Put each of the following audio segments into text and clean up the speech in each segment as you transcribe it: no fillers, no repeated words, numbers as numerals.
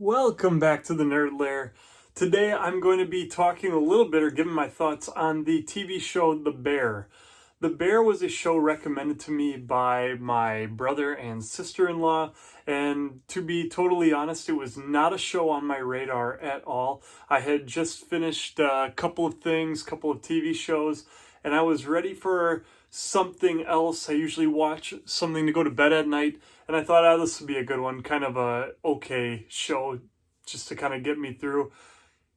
Welcome back to the Nerd Lair. Today I'm going to be talking a little bit or giving my thoughts on the TV show The Bear. The Bear was a show recommended to me by my brother and sister-in-law, and to be totally honest, it was not a show on my radar at all. I had just finished a couple of things, couple of TV shows, and I was ready for something else. I usually watch something to go to bed at night, and I thought, this would be a good one, kind of a okay show just to kind of get me through.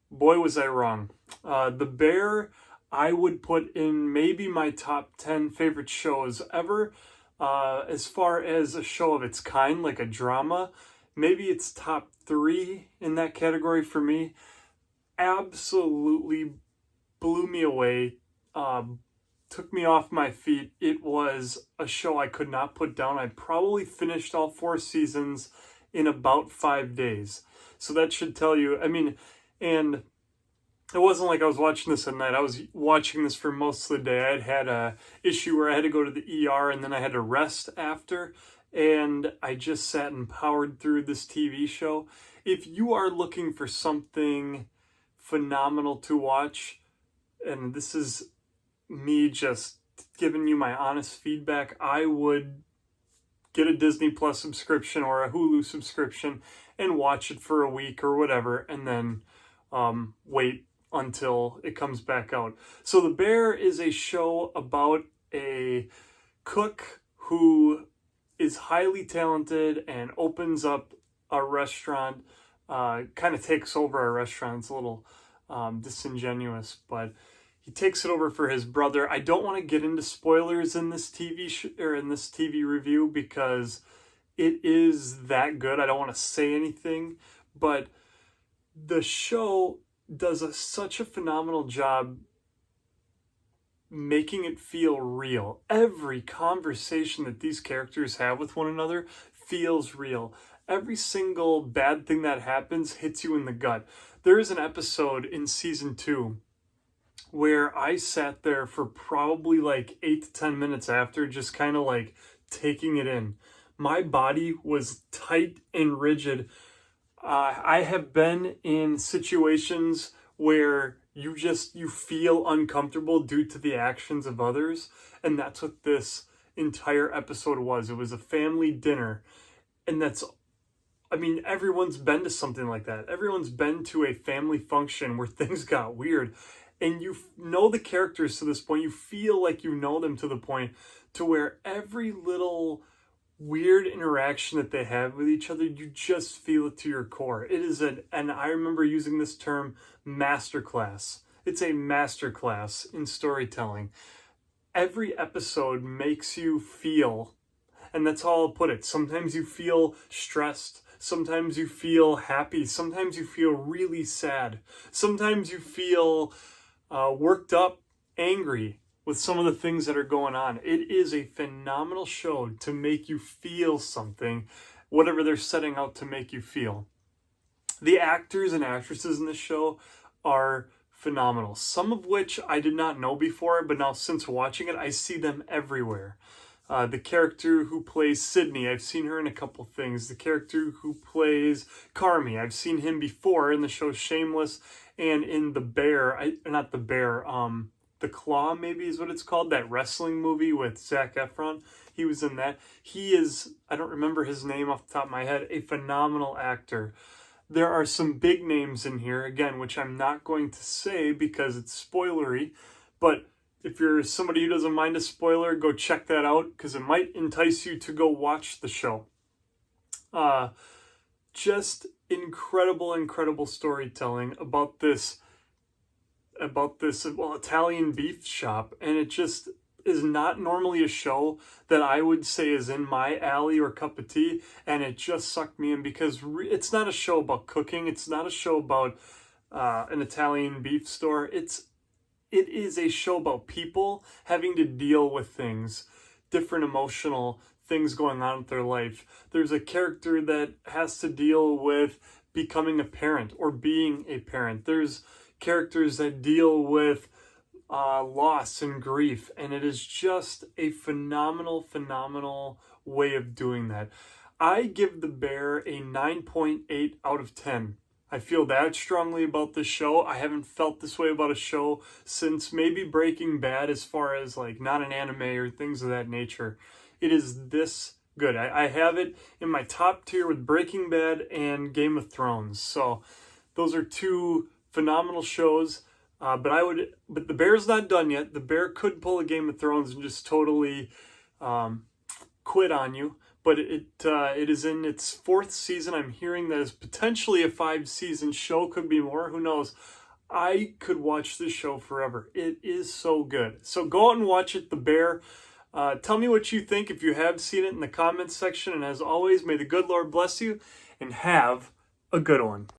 Boy, was I wrong. The Bear, I would put in maybe my top 10 favorite shows ever. As far as a show of its kind, like a drama, maybe it's top 3 in that category for me. Absolutely blew me away. Took me off my feet. It was a show I could not put down. I probably finished all 4 seasons in about 5 days. So that should tell you. And it wasn't like I was watching this at night. I was watching this for most of the day. I had a issue where I had to go to the ER and then I had to rest after. And I just sat and powered through this TV show. If you are looking for something phenomenal to watch, and this is me just giving you my honest feedback, I would get a Disney Plus subscription or a Hulu subscription and watch it for a week or whatever, and then wait until it comes back out. So The Bear is a show about a cook who is highly talented and opens up a restaurant, kind of takes over a restaurant. It's a little disingenuous, but he takes it over for his brother. I don't want to get into spoilers in this in this TV review because it is that good. I don't want to say anything, but the show does such a phenomenal job making it feel real. Every conversation that these characters have with one another feels real. Every single bad thing that happens hits you in the gut. There is an episode in season 2 where I sat there for probably like 8 to 10 minutes after, just kind of like taking it in. My body was tight and rigid. I have been in situations where you feel uncomfortable due to the actions of others, and that's what this entire episode was. It was a family dinner, and everyone's been to something like that. Everyone's been to a family function where things got weird. And you know the characters to this point. You feel like you know them to the point to where every little weird interaction that they have with each other, you just feel it to your core. It is and I remember using this term, masterclass. It's a masterclass in storytelling. Every episode makes you feel, and that's how I'll put it. Sometimes you feel stressed. Sometimes you feel happy. Sometimes you feel really sad. Sometimes you feel worked up, angry with some of the things that are going on. It is a phenomenal show to make you feel something, whatever they're setting out to make you feel. The actors and actresses in this show are phenomenal, some of which I did not know before, but now since watching it, I see them everywhere. The character who plays Sydney, I've seen her in a couple things. The character who plays Carmy, I've seen him before in the show Shameless and in The Bear. The Claw maybe is what it's called, that wrestling movie with Zac Efron. He was in that. He is, I don't remember his name off the top of my head, a phenomenal actor. There are some big names in here, again, which I'm not going to say because it's spoilery, but if you're somebody who doesn't mind a spoiler, go check that out because it might entice you to go watch the show. Just incredible storytelling about this Italian beef shop, and it just is not normally a show that I would say is in my alley or cup of tea, and it just sucked me in because it's not a show about cooking. It's not a show about an Italian beef store. It is a show about people having to deal with things, different emotional things going on with their life. There's a character that has to deal with becoming a parent or being a parent. There's characters that deal with loss and grief, and it is just a phenomenal way of doing that. I give The Bear a 9.8 out of 10. I feel that strongly about this show. I haven't felt this way about a show since maybe Breaking Bad, as far as like not an anime or things of that nature. It is this good. I have it in my top tier with Breaking Bad and Game of Thrones. So those are two phenomenal shows. But The Bear's not done yet. The Bear could pull a Game of Thrones and just totally quit on you. But it is in its 4th season. I'm hearing that it's potentially a 5-season show. Could be more. Who knows? I could watch this show forever. It is so good. So go out and watch it, The Bear. Tell me what you think if you have seen it in the comments section. And as always, may the good Lord bless you and have a good one.